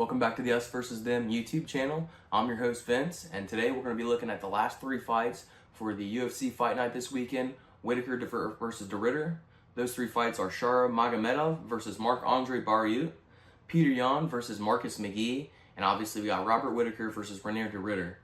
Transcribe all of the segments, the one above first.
Welcome back to the Us vs. Them YouTube channel. I'm your host Vince, and today we're going to be looking at the last three fights for the UFC Fight Night this weekend. Whittaker versus de Ridder. Those three fights are Sharaputdin Magomedov versus Marc-André Barriault, Petr Yan versus McGhee, and obviously we got Robert Whittaker versus Reinier de Ridder.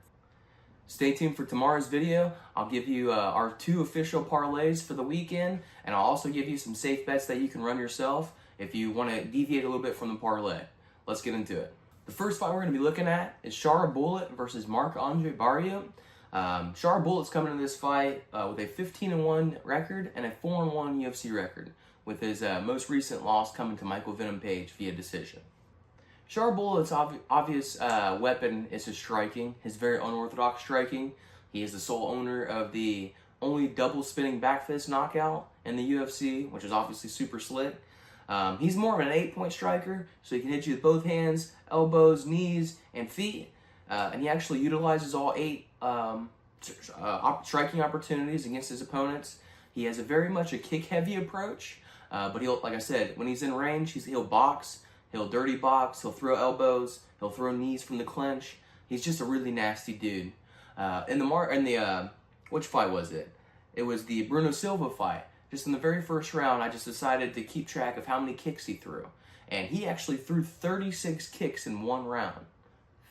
Stay tuned for tomorrow's video. I'll give you our two official parlays for the weekend, and I'll also give you some safe bets that you can run yourself if you want to deviate a little bit from the parlay. Let's get into it. The first fight we're going to be looking at is Sharaputdin versus Marc-André Barriault. Sharaputdin's coming into this fight with a 15-1 record and a 4-1 UFC record, with his most recent loss coming to Michael Venom Page via decision. Sharaputdin's obvious weapon is his striking, his very unorthodox striking. He is the sole owner of the only double spinning back fist knockout in the UFC, which is obviously super slick. He's more of an 8-point striker, so he can hit you with both hands, elbows, knees, and feet. And he actually utilizes all 8 striking opportunities against his opponents. He has very much a kick-heavy approach, but he'll, like I said, when he's in range, he'll box, he'll dirty box, he'll throw elbows, he'll throw knees from the clinch. He's just a really nasty dude. Which fight was it? It was the Bruno Silva fight. Just in the very first round, I just decided to keep track of how many kicks he threw. And he actually threw 36 kicks in one round.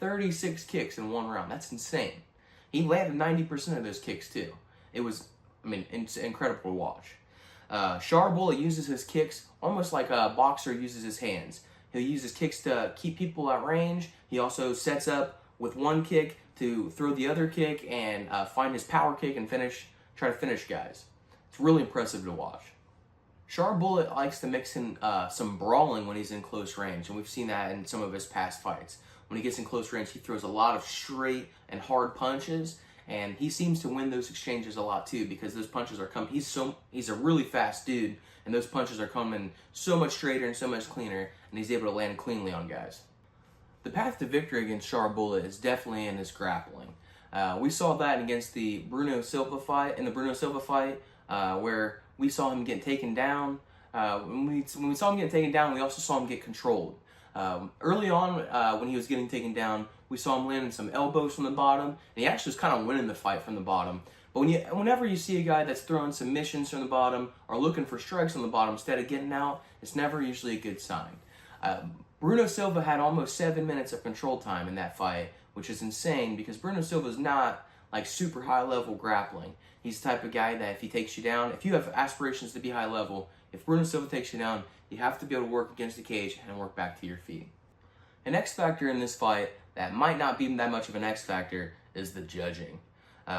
36 kicks in one round. That's insane. He landed 90% of those kicks, too. It was, it's incredible to watch. Sharaputdin uses his kicks almost like a boxer uses his hands. He'll use his kicks to keep people at range. He also sets up with one kick to throw the other kick and find his power kick and try to finish guys. It's really impressive to watch. Sharaputdin likes to mix in some brawling when he's in close range, and we've seen that in some of his past fights. When he gets in close range, he throws a lot of straight and hard punches, and he seems to win those exchanges a lot too, because those punches are coming. He's a really fast dude, and those punches are coming so much straighter and so much cleaner, and he's able to land cleanly on guys. The path to victory against Sharaputdin is definitely in his grappling. We saw that against the Bruno Silva fight. Where we saw him get taken down. When we saw him get taken down, we also saw him get controlled. Early on, when he was getting taken down, we saw him landing some elbows from the bottom, and he actually was kind of winning the fight from the bottom. But whenever you see a guy that's throwing submissions from the bottom or looking for strikes on the bottom instead of getting out, it's never usually a good sign. Bruno Silva had almost 7 minutes of control time in that fight, which is insane because Bruno Silva is not like super high level grappling. He's the type of guy that if he takes you down, if you have aspirations to be high level, if Bruno Silva takes you down, you have to be able to work against the cage and work back to your feet. An X factor in this fight that might not be that much of an X factor is the judging.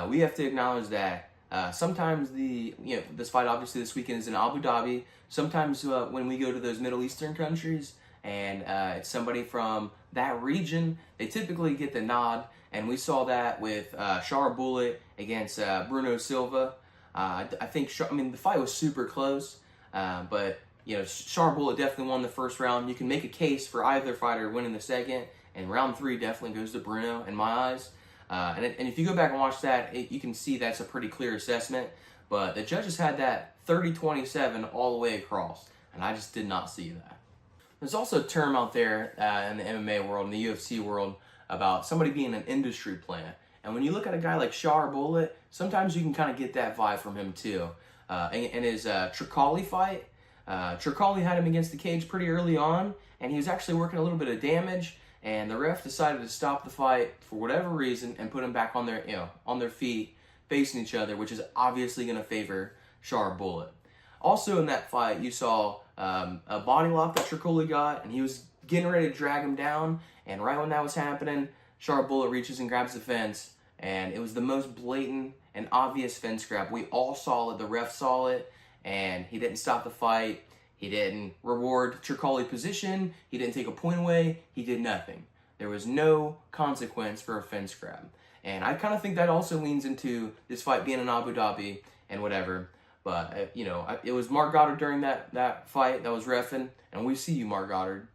We have to acknowledge that sometimes this fight obviously this weekend is in Abu Dhabi. Sometimes when we go to those Middle Eastern countries and it's somebody from that region, they typically get the nod. And we saw that with Sharaputdin against Bruno Silva. The fight was super close, but Sharaputdin definitely won the first round. You can make a case for either fighter winning the second, and round 3 definitely goes to Bruno in my eyes. And if you go back and watch that, you can see that's a pretty clear assessment. But the judges had that 30-27 all the way across, and I just did not see that. There's also a term out there in the MMA world, in the UFC world, about somebody being an industry plant. And when you look at a guy like Sharaputdin, sometimes you can kind of get that vibe from him too. In his Tricoli fight, Tricoli had him against the cage pretty early on, and he was actually working a little bit of damage, and the ref decided to stop the fight for whatever reason and put him back on their feet, facing each other, which is obviously going to favor Sharaputdin. Also in that fight, you saw a body lock that Tricoli got, and he was getting ready to drag him down, and right when that was happening, Sharaputdin reaches and grabs the fence, and it was the most blatant and obvious fence grab. We all saw it, the ref saw it, and he didn't stop the fight. He didn't reward Tricoli's position. He didn't take a point away. He did nothing. There was no consequence for a fence grab. And I kind of think that also leans into this fight being in Abu Dhabi and whatever. But, it was Marc Goddard during that fight that was reffing, and we see you, Marc Goddard.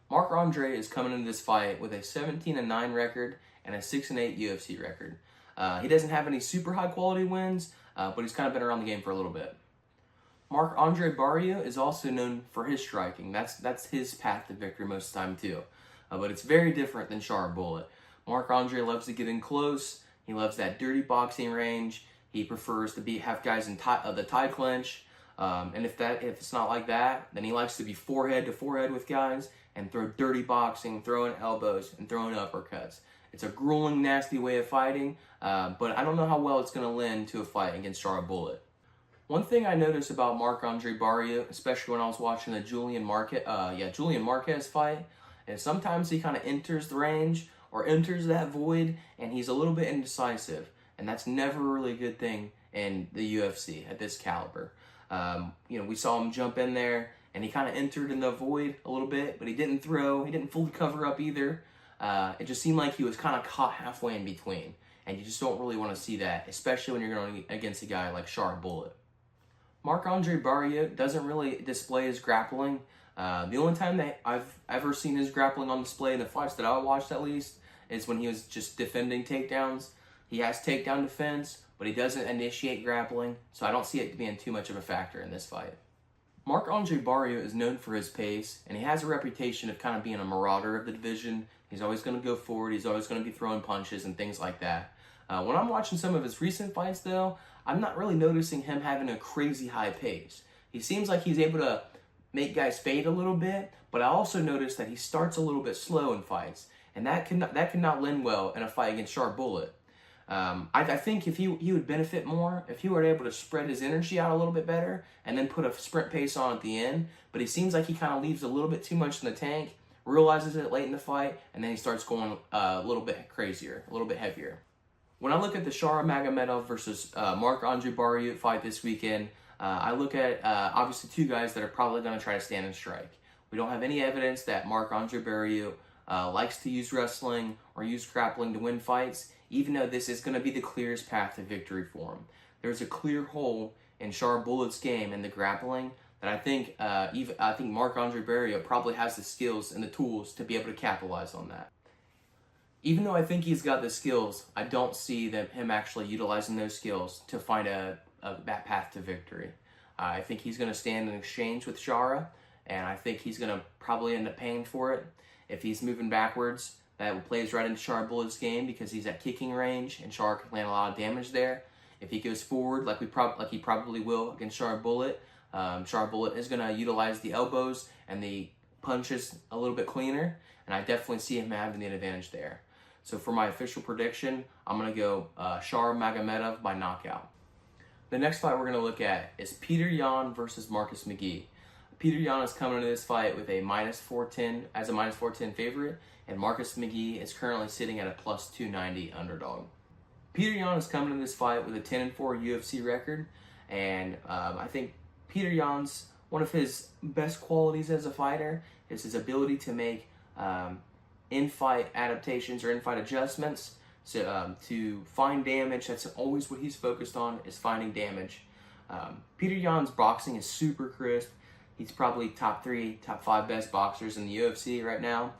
Marc-André is coming into this fight with a 17-9 record and a 6-8 UFC record. He doesn't have any super high quality wins, but he's kind of been around the game for a little bit. Marc-André Barriault is also known for his striking. That's his path to victory most of the time too. but it's very different than Sharaputdin. Marc-André loves to get in close. He loves that dirty boxing range. He prefers to have guys in the tie clinch. And if it's not like that, then he likes to be forehead to forehead with guys and throw dirty boxing, throwing elbows, and throwing uppercuts. It's a grueling, nasty way of fighting, but I don't know how well it's going to lend to a fight against Sharaputdin. One thing I noticed about Marc-André Barriault, especially when I was watching the Julian Marquez fight, is sometimes he kind of enters the range or enters that void, and he's a little bit indecisive, and that's never really a good thing in the UFC at this caliber. We saw him jump in there, and he kind of entered in the void a little bit, but he didn't throw. He didn't fully cover up either. It just seemed like he was kind of caught halfway in between, and you just don't really want to see that, especially when you're going against a guy like Sharaputdin. Marc-André Barriault doesn't really display his grappling. The only time that I've ever seen his grappling on display in the fights that I watched, at least, is when he was just defending takedowns. He has takedown defense, but he doesn't initiate grappling, so I don't see it being too much of a factor in this fight. Marc-André Barriault is known for his pace, and he has a reputation of kind of being a marauder of the division. He's always going to go forward. He's always going to be throwing punches and things like that. When I'm watching some of his recent fights, though, I'm not really noticing him having a crazy high pace. He seems like he's able to make guys fade a little bit, but I also noticed that he starts a little bit slow in fights, and that cannot lend well in a fight against Sharaputdin. I think if he would benefit more if he were able to spread his energy out a little bit better and then put a sprint pace on at the end, but he seems like he kind of leaves a little bit too much in the tank, realizes it late in the fight, and then he starts going a little bit crazier, a little bit heavier. When I look at the Sharaputdin Magomedov versus Marc-André Barriault fight this weekend, I look at obviously two guys that are probably going to try to stand and strike. We don't have any evidence that Marc-André Barriault likes to use wrestling or use grappling to win fights, even though this is going to be the clearest path to victory for him. There's a clear hole in Sharaputdin's game in the grappling that I think Marc-André Barriault probably has the skills and the tools to be able to capitalize on that. Even though I think he's got the skills, I don't see him actually utilizing those skills to find that path to victory. I think he's going to stand in exchange with Shara, and I think he's going to probably end up paying for it. If he's moving backwards, that plays right into Sharaputdin's game because he's at kicking range, and Shara can land a lot of damage there. If he goes forward, like he probably will against Sharaputdin, Sharaputdin is going to utilize the elbows and the punches a little bit cleaner, and I definitely see him having the advantage there. So for my official prediction, I'm going to go Sharaputdin Magomedov by knockout. The next fight we're going to look at is Petr Yan versus Marcus McGhee. Petr Yan is coming into this fight with a -410 favorite, and Marcus McGhee is currently sitting at a +290 underdog. Petr Yan is coming into this fight with a 10-4 UFC record, and I think Petr Yan's one of his best qualities as a fighter is his ability to make in-fight adaptations or in-fight adjustments to find damage. That's always what he's focused on, is finding damage. Petr Yan's boxing is super crisp. He's probably top 3, top 5 best boxers in the UFC right now.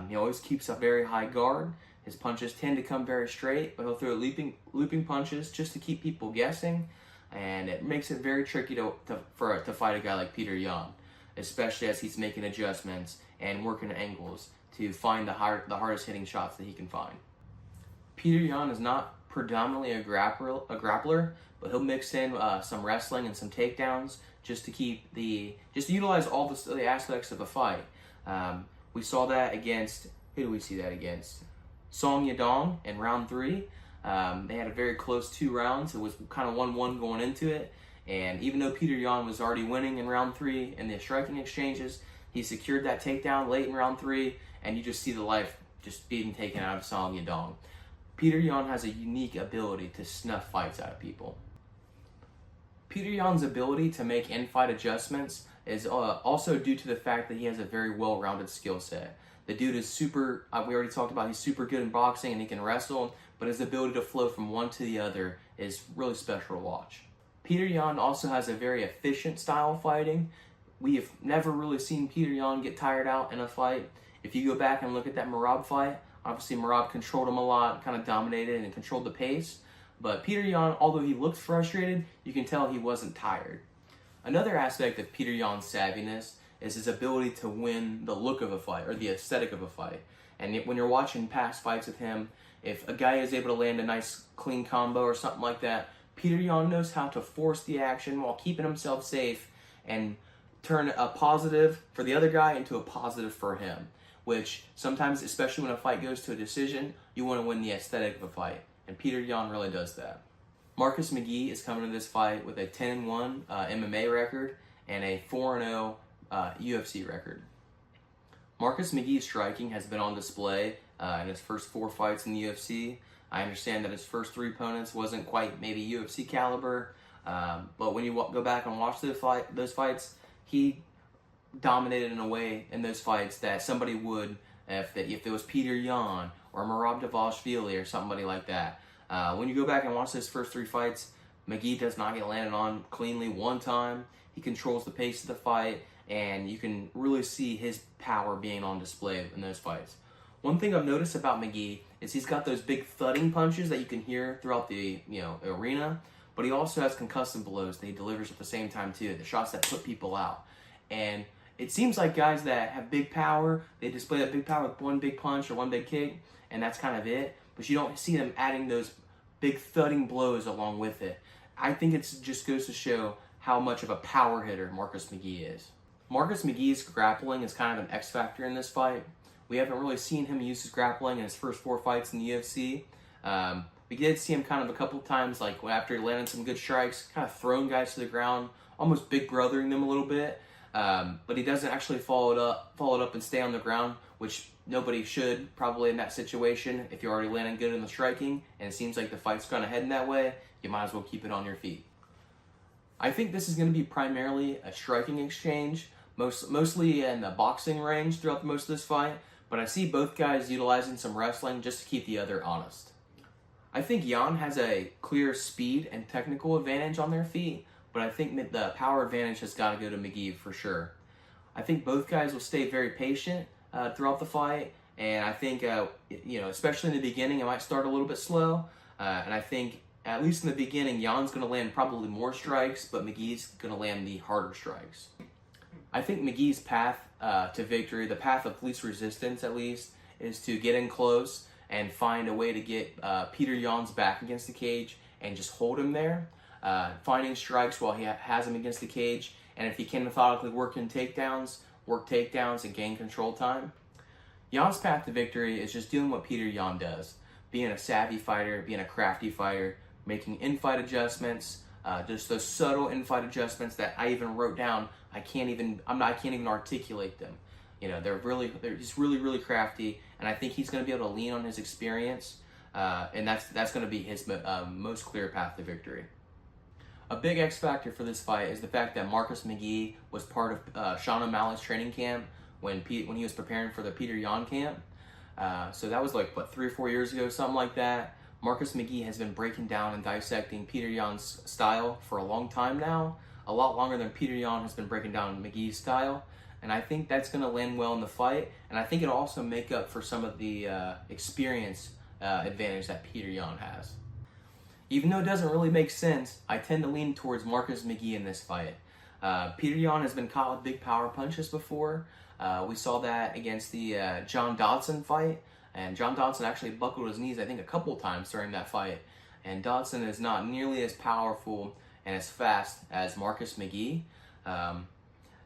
He always keeps a very high guard. His punches tend to come very straight, but he'll throw looping punches just to keep people guessing, and it makes it very tricky to fight a guy like Petr Yan, especially as he's making adjustments and working angles to find the hardest hitting shots that he can find. Petr Yan is not predominantly a grappler, but he'll mix in some wrestling and some takedowns just to utilize all the aspects of a fight. We saw that against, who do we see that against? Song Yadong in round 3. They had a very close 2 rounds. It was kind of 1-1 going into it. And even though Petr Yan was already winning in round 3 in the striking exchanges, he secured that takedown late in round 3, and you just see the life just being taken out of Song Yadong. Petr Yan has a unique ability to snuff fights out of people. Petr Yan's ability to make in-fight adjustments is also due to the fact that he has a very well-rounded skill set. The dude is super, we already talked about, he's super good in boxing and he can wrestle, but his ability to flow from one to the other is really special to watch. Petr Yan also has a very efficient style of fighting. We have never really seen Petr Yan get tired out in a fight. If you go back and look at that Merab fight, obviously Merab controlled him a lot, kind of dominated and controlled the pace. But Petr Yan, although he looked frustrated, you can tell he wasn't tired. Another aspect of Petr Yan's savviness is his ability to win the look of a fight or the aesthetic of a fight. And when you're watching past fights with him, if a guy is able to land a nice clean combo or something like that, Petr Yan knows how to force the action while keeping himself safe and turn a positive for the other guy into a positive for him, which sometimes, especially when a fight goes to a decision, you want to win the aesthetic of a fight, and Petr Yan really does that. Marcus McGhee is coming to this fight with a 10-1 MMA record and a 4-0 UFC record. Marcus McGhee's striking has been on display in his first 4 fights in the UFC. I understand that his first 3 opponents wasn't quite maybe UFC caliber, but when you go back and watch those fights, he dominated in a way in those fights that somebody would if it was Petr Yan or Merab Dvalishvili or somebody like that. When you go back and watch those first 3 fights, McGhee does not get landed on cleanly one time. He controls the pace of the fight, and you can really see his power being on display in those fights. One thing I've noticed about McGhee is he's got those big thudding punches that you can hear throughout the arena, but he also has concussive blows that he delivers at the same time too, the shots that put people out. And it seems like guys that have big power, they display that big power with one big punch or one big kick, and that's kind of it. But you don't see them adding those big thudding blows along with it. I think it just goes to show how much of a power hitter Marcus McGhee is. Marcus McGhee's grappling is kind of an X factor in this fight. We haven't really seen him use his grappling in his first 4 fights in the UFC. We did see him kind of a couple times, like after he landed some good strikes, kind of throwing guys to the ground, almost big brothering them a little bit. But he doesn't actually follow it up and stay on the ground, which nobody should probably in that situation. If you're already landing good in the striking and it seems like the fight's kind of heading that way, you might as well keep it on your feet. I think this is going to be primarily a striking exchange, mostly in the boxing range throughout most of this fight, but I see both guys utilizing some wrestling just to keep the other honest. I think Yan has a clear speed and technical advantage on their feet, but I think that the power advantage has got to go to McGhee for sure. I think both guys will stay very patient throughout the fight, and I think, especially in the beginning, it might start a little bit slow, and I think, at least in the beginning, Yan's going to land probably more strikes, but McGhee's going to land the harder strikes. I think McGhee's path to victory, the path of least resistance at least, is to get in close and find a way to get Petr Yan's back against the cage and just hold him there, finding strikes while he has him against the cage, and if he can methodically work takedowns and gain control time. Yan's path to victory is just doing what Petr Yan does, being a savvy fighter, being a crafty fighter, making in-fight adjustments, just those subtle in-fight adjustments that I even wrote down. I can't even articulate them. They're just really crafty, and I think he's going to be able to lean on his experience, and that's going to be his most clear path to victory. A big X factor for this fight is the fact that Marcus McGhee was part of Sean O'Malley's training camp when he was preparing for the Petr Yan camp. So that was 3 or 4 years ago, something like that. Marcus McGhee has been breaking down and dissecting Petr Yan's style for a long time now, a lot longer than Petr Yan has been breaking down McGhee's style, and I think that's going to land well in the fight, and I think it'll also make up for some of the experience advantage that Petr Yan has. Even though it doesn't really make sense, I tend to lean towards Marcus McGhee in this fight. Petr Yan has been caught with big power punches before. We saw that against the John Dodson fight, and John Dodson actually buckled his knees, I think, a couple times during that fight. And Dodson is not nearly as powerful and as fast as Marcus McGhee.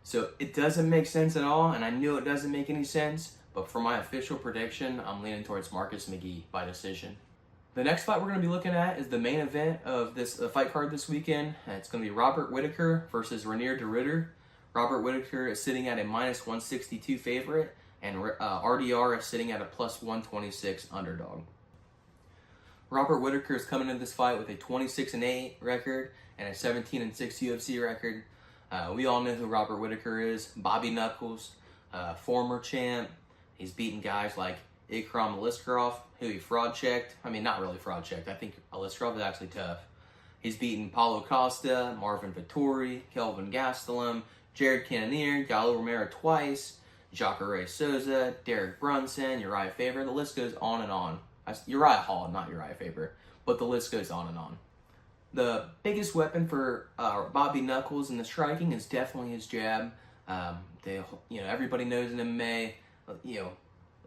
So it doesn't make sense at all, and I knew it doesn't make any sense, but for my official prediction, I'm leaning towards Marcus McGhee by decision. The next fight we're going to be looking at is the main event of this fight card this weekend. It's going to be Robert Whittaker versus Reinier de Ridder. Robert Whittaker is sitting at a minus 162 favorite, and RDR is sitting at a plus 126 underdog. Robert Whittaker is coming into this fight with a 26-8 record and a 17-6 UFC record. We all know who Robert Whittaker is. Bobby Knuckles, former champ. He's beaten guys like Ikram Aliskerov, who he fraud checked. I mean, not really fraud checked. I think Aliskerov is actually tough. He's beaten Paulo Costa, Marvin Vettori, Kelvin Gastelum, Jared Cannonier, Gallo Romero twice, Jacare Souza, Derek Brunson, Uriah Faber. The list goes on and on. Uriah Hall, not Uriah Faber, but the list goes on and on. The biggest weapon for Bobby Knuckles in the striking is definitely his jab. Everybody knows in MMA,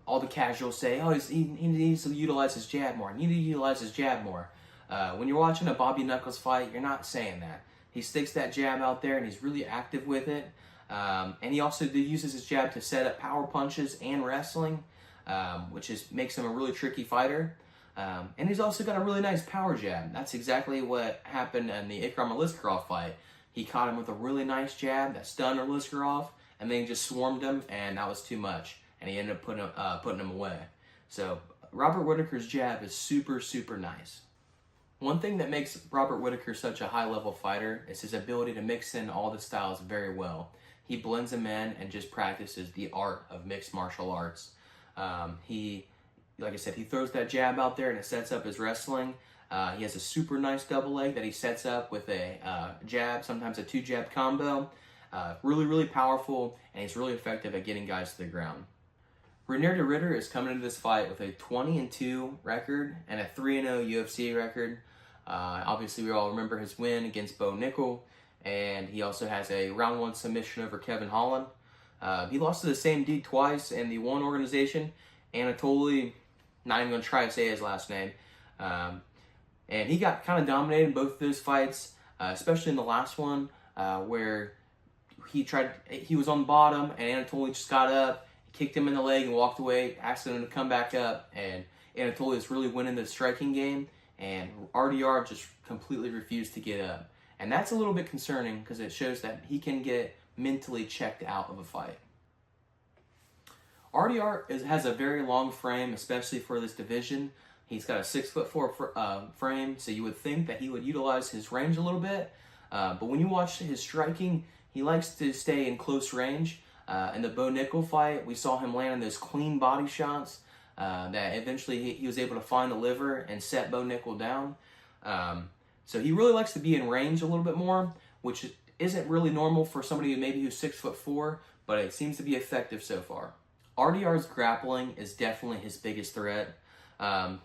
all the casuals say, oh, he needs to utilize his jab more. When you're watching a Bobby Knuckles fight, you're not saying that. He sticks that jab out there, and he's really active with it. And he also uses his jab to set up power punches and wrestling, which makes him a really tricky fighter. And he's also got a really nice power jab. That's exactly what happened in the Ikram Aliskerov fight. He caught him with a really nice jab that stunned Aliskerov, and then he just swarmed him, and that was too much. And he ended up putting him away. So Robert Whittaker's jab is super, super nice. One thing that makes Robert Whittaker such a high-level fighter is his ability to mix in all the styles very well. He blends them in and just practices the art of mixed martial arts. Like I said, he throws that jab out there and it sets up his wrestling. He has a super nice double leg that he sets up with a jab, sometimes a 2-jab combo. Really, really powerful, and he's really effective at getting guys to the ground. Reinier de Ridder is coming into this fight with a 20-2 record and a 3-0 UFC record. Obviously, we all remember his win against Bo Nickel, and he also has a round 1 submission over Kevin Holland. He lost to the same dude twice in the one organization, Anatoly, not even going to try to say his last name. And he got kind of dominated in both of those fights, especially in the last one, where he was on the bottom, and Anatoly just got up, kicked him in the leg and walked away, asking him to come back up, and Anatoly is really winning the striking game, and RDR just completely refused to get up. And that's a little bit concerning because it shows that he can get mentally checked out of a fight. RDR has a very long frame, especially for this division. He's got a 6'4" frame, so you would think that he would utilize his range a little bit. But when you watch his striking, he likes to stay in close range. In the Bo Nickel fight, we saw him landing those clean body shots that eventually he was able to find the liver and set Bo Nickel down. So he really likes to be in range a little bit more, which isn't really normal for somebody who's 6'4", but it seems to be effective so far. RDR's grappling is definitely his biggest threat.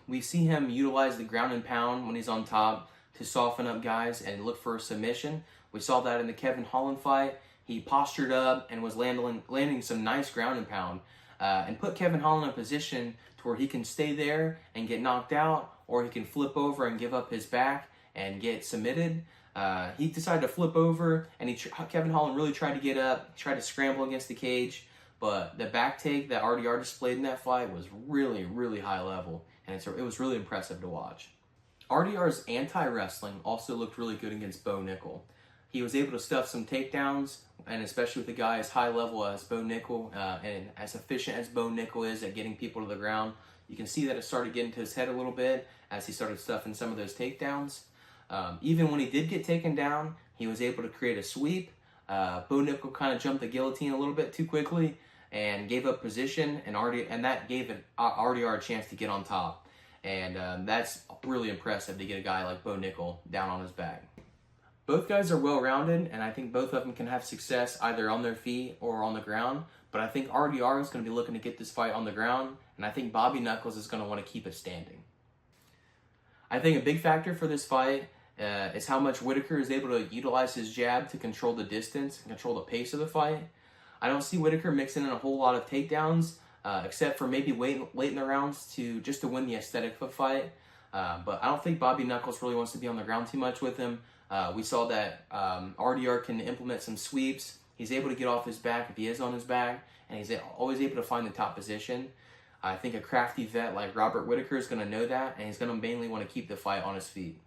We see him utilize the ground and pound when he's on top to soften up guys and look for a submission. We saw that in the Kevin Holland fight. He postured up and was landing some nice ground and pound and put Kevin Holland in a position to where he can stay there and get knocked out, or he can flip over and give up his back and get submitted. He decided to flip over, and Kevin Holland really tried to get up, tried to scramble against the cage, but the back take that RDR displayed in that fight was really, really high level, and it was really impressive to watch. RDR's anti-wrestling also looked really good against Bo Nickel. He was able to stuff some takedowns, and especially with a guy as high level as Bo Nickel and as efficient as Bo Nickel is at getting people to the ground, you can see that it started getting to his head a little bit as he started stuffing some of those takedowns. Even when he did get taken down, he was able to create a sweep. Bo Nickel kind of jumped the guillotine a little bit too quickly and gave up position, and that gave RDR a chance to get on top. And that's really impressive to get a guy like Bo Nickel down on his back. Both guys are well-rounded, and I think both of them can have success either on their feet or on the ground. But I think RDR is going to be looking to get this fight on the ground, and I think Bobby Knuckles is going to want to keep it standing. I think a big factor for this fight is how much Whittaker is able to utilize his jab to control the distance and control the pace of the fight. I don't see Whittaker mixing in a whole lot of takedowns, except for maybe late in the rounds to win the aesthetic of a fight. But I don't think Bobby Knuckles really wants to be on the ground too much with him. We saw that RDR can implement some sweeps. He's able to get off his back if he is on his back, and he's always able to find the top position. I think a crafty vet like Robert Whittaker is going to know that, and he's going to mainly want to keep the fight on his feet.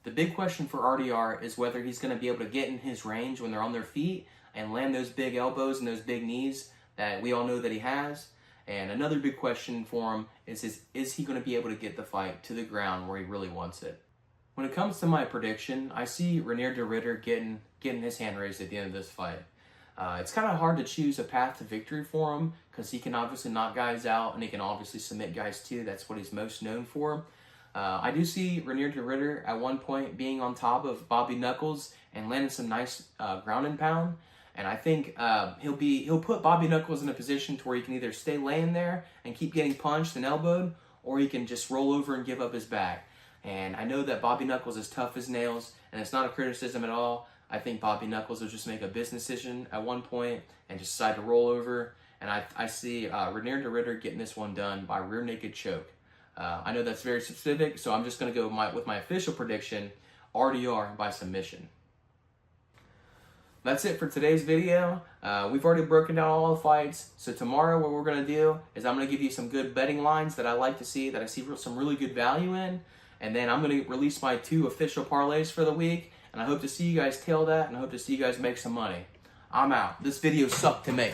The big question for RDR is whether he's going to be able to get in his range when they're on their feet and land those big elbows and those big knees that we all know that he has. And another big question for him is he going to be able to get the fight to the ground where he really wants it? When it comes to my prediction, I see Reinier de Ridder getting his hand raised at the end of this fight. It's kind of hard to choose a path to victory for him because he can obviously knock guys out and he can obviously submit guys too. That's what he's most known for. I do see Reinier de Ridder at one point being on top of Bobby Knuckles and landing some nice ground and pound. And I think he'll put Bobby Knuckles in a position to where he can either stay laying there and keep getting punched and elbowed, or he can just roll over and give up his back. And I know that Bobby Knuckles is tough as nails, and it's not a criticism at all. I think Bobby Knuckles will just make a business decision at one point and just decide to roll over. And I see Reinier de Ridder getting this one done by rear naked choke. I know that's very specific, so I'm just going to go with my official prediction, RDR by submission. That's it for today's video. We've already broken down all the fights. So tomorrow what we're going to do is I'm going to give you some good betting lines that I like to see, that I see some really good value in. And then I'm going to release my 2 official parlays for the week. And I hope to see you guys tail that, and I hope to see you guys make some money. I'm out. This video sucked to make.